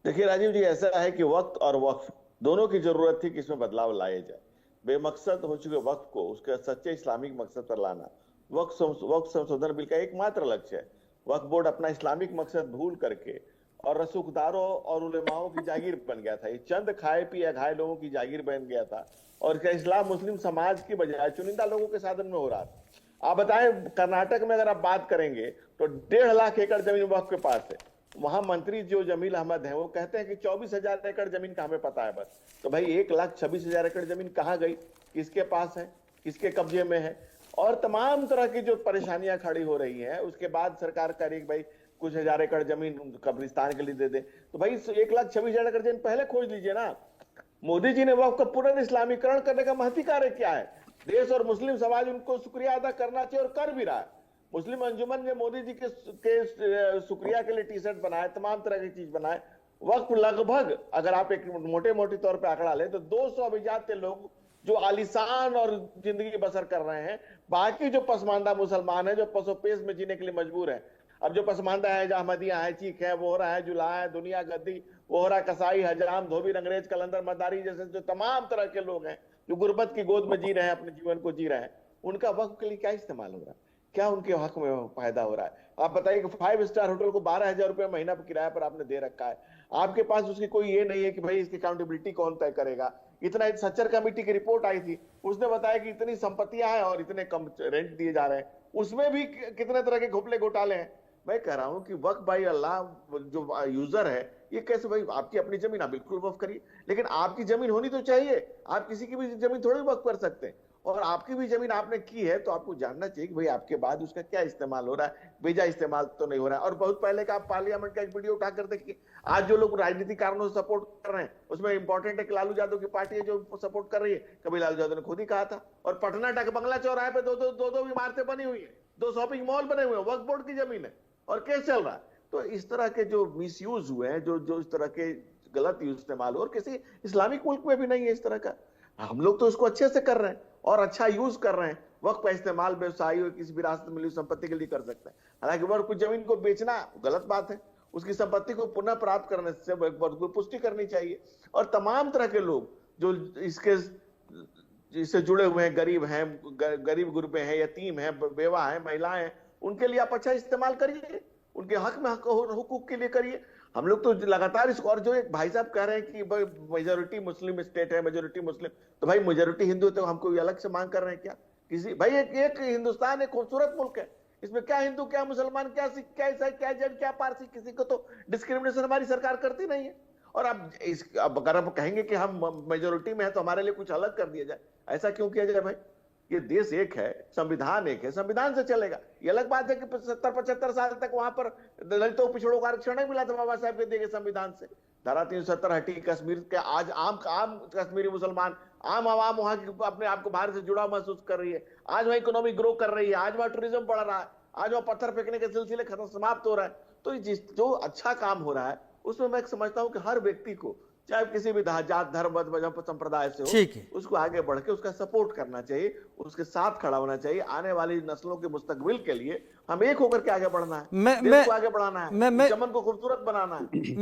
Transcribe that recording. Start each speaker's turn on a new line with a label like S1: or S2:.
S1: देखिए राजीव जी, ऐसा है कि वक्त और वक्फ दोनों की जरूरत थी कि इसमें बदलाव लाए जाए। बेमकसद हो चुके वक्त को उसके सच्चे इस्लामिक मकसद पर लाना वक्त संशोधन बिल का एकमात्र लक्ष्य है। वक्फ बोर्ड अपना इस्लामिक मकसद भूल करके और रसूखदारों और उलेमाओं की जागीर बन गया था। ये चंद खाए पिए घाय लोगों की जागीर बन गया था और इसका इस्लाम मुस्लिम समाज की बजाय चुनिंदा लोगों के साधन में हो रहा था। आप बताएं, कर्नाटक में अगर आप बात करेंगे तो 1.5 लाख एकड़ जमीन वक्फ के पास है। वहां मंत्री जो जमील अहमद है वो कहते हैं कि 24,000 एकड़ जमीन का हमें पता है बस। तो भाई 1,26,000 एकड़ जमीन कहाँ गई, किसके पास है, किसके कब्जे में है? और तमाम तरह की जो परेशानियां खड़ी हो रही हैं, उसके बाद सरकार कह रही भाई कुछ हजार एकड़ जमीन कब्रिस्तान के लिए दे दे। तो भाई 1,26,000 एकड़ जमीन पहले खोज लीजिए ना। मोदी जी ने वक्फ का पुनर्इस्लामीकरण करने का महती कार्य किया है। देश और मुस्लिम समाज उनको शुक्रिया अदा करना चाहिए और कर भी रहा है। मुस्लिम अंजुमन ने मोदी जी के शुक्रिया के लिए टी शर्ट बनाए, तमाम तरह की चीज बनाए। वक्फ लगभग, अगर आप एक मोटे मोटे तौर पे आंकड़ा लें तो 200 अभिजात लोग जो आलिशान और जिंदगी बसर कर रहे हैं। बाकी जो पसमानदा मुसलमान है जो पसोपेश में जीने के लिए मजबूर है। अब जो पसमानदा है, जो अहमदिया है, चीख है, वोहरा है, जुला है, दुनिया गद्दी, वोहरा, कसाई, हजाम, धोबी, अंग्रेज, कलंदर, मदारी जैसे जो तमाम तरह के लोग हैं जो गुर्बत की गोद में जी रहे हैं, अपने जीवन को जी रहे हैं, उनका वक्फ के लिए क्या इस्तेमाल हो रहा है? क्या उनके हक में फायदा हो रहा है? आप बताइए कि 5 स्टार होटल को 12,000 रुपए महीना पर किराया पर आपने दे रखा है। आपके पास उसकी कोई ये नहीं है कि भाई इसकी अकाउंटेबिलिटी कौन तय करेगा। इतना सच्चर कमेटी की रिपोर्ट आई थी, उसने बताया कि इतनी संपत्तियां हैं और इतने कम रेंट दिए जा रहे हैं। उसमें भी कितने तरह के घोपले घोटाले हैं। मैं कह रहा हूं कि वक्फ भाई अल्लाह, जो यूजर है, ये कैसे भाई आपकी अपनी जमीन आप बिल्कुल वक्फ करिए, लेकिन आपकी जमीन होनी तो चाहिए। आप किसी की भी जमीन थोड़ी वक्फ कर सकते हैं। और आपकी भी जमीन आपने की है तो आपको जानना चाहिए कि भाई आपके बाद उसका क्या इस्तेमाल हो रहा है, बेजा इस्तेमाल तो नहीं हो रहा है। और बहुत पहले का आप पार्लियामेंट का एक वीडियो उठाकर देखिए। आज जो लोग राजनीतिक कारणों से सपोर्ट कर रहे हैं उसमें इंपॉर्टेंट है कि लालू यादव की पार्टी है जो सपोर्ट कर रही है। कभी लालू यादव ने खुद ही कहा था। और पटना टक बंगला चौराहे पे दो इमारतें बनी हुई है, 2 शॉपिंग मॉल बने हुए हैं, वक्फ बोर्ड की जमीन है और केस चल रहा है। तो इस तरह के जो मिस यूज हुए हैं, जो जो इस तरह के गलत यूज इस्तेमाल हो, और किसी इस्लामिक मुल्क में भी नहीं है इस तरह का। हम लोग तो उसको अच्छे से कर रहे हैं और अच्छा यूज कर रहे हैं। वक्त का इस्तेमाल व्यवसायी और किसी विरासत में मिली संपत्ति के लिए कर सकते हैं। हालांकि वह कुछ जमीन को बेचना गलत बात है, उसकी संपत्ति को पुनः प्राप्त करने से पुष्टि करनी चाहिए। और तमाम तरह के लोग जो इसके इससे जुड़े हुए हैं, गरीब हैं, गरीब गुरबे हैं, यतीम हैं, बेवा हैं, महिलाएं हैं, उनके लिए आप अच्छा इस्तेमाल करिए, उनके हक में हुकूक के लिए करिए। हम लोग तो लगातार इसको, और जो एक भाई साहब कह रहे हैं कि भाई मेजोरिटी मुस्लिम स्टेट है, मेजोरिटी मुस्लिम, तो भाई मेजोरिटी हिंदू तो हमको अलग से मांग कर रहे हैं क्या? किसी भाई एक हिंदुस्तान एक खूबसूरत मुल्क है, इसमें क्या हिंदू, क्या मुसलमान, क्या सिख, क्या ईसाई, क्या जैन, क्या पारसी, किसी को तो डिस्क्रिमिनेशन हमारी सरकार करती नहीं है। और अब अगर आप कहेंगे कि हम मेजोरिटी में है तो हमारे लिए कुछ अलग कर दिया जाए, ऐसा क्यों किया जाए भाई? ये देश एक है, संविधान एक है, संविधान से चलेगा। ये अलग बात है कि 70-75 साल तक वहां पर दलितों पिछड़ों को आरक्षण नहीं मिला था बाबा साहब के दिए गए संविधान से। धारा 370 हटी, कश्मीर के आज आम आम कश्मीरी मुसलमान, आम आवाम वहां अपने आप को बाहर से जुड़ा महसूस कर रही है। आज वहां इकोनॉमी ग्रो कर रही है, आज वहां टूरिज्म बढ़ रहा है, आज वहां पत्थर फेंकने के सिलसिले खत्म समाप्त हो रहा है। तो जो अच्छा काम हो रहा है उसमें मैं समझता हूं कि हर व्यक्ति को, चाहे किसी भी जात धर्म संप्रदाय से हो,
S2: ठीक है।
S1: उसको आगे बढ़ के उसका सपोर्ट करना चाहिए, उसके साथ खड़ा होना चाहिए। आने वाली नस्लों के मुस्तकबिल के लिए हम एक होकर के आगे बढ़ना है, देश को आगे बढ़ाना है,
S2: मैं
S1: चमन को खूबसूरत बनाना है।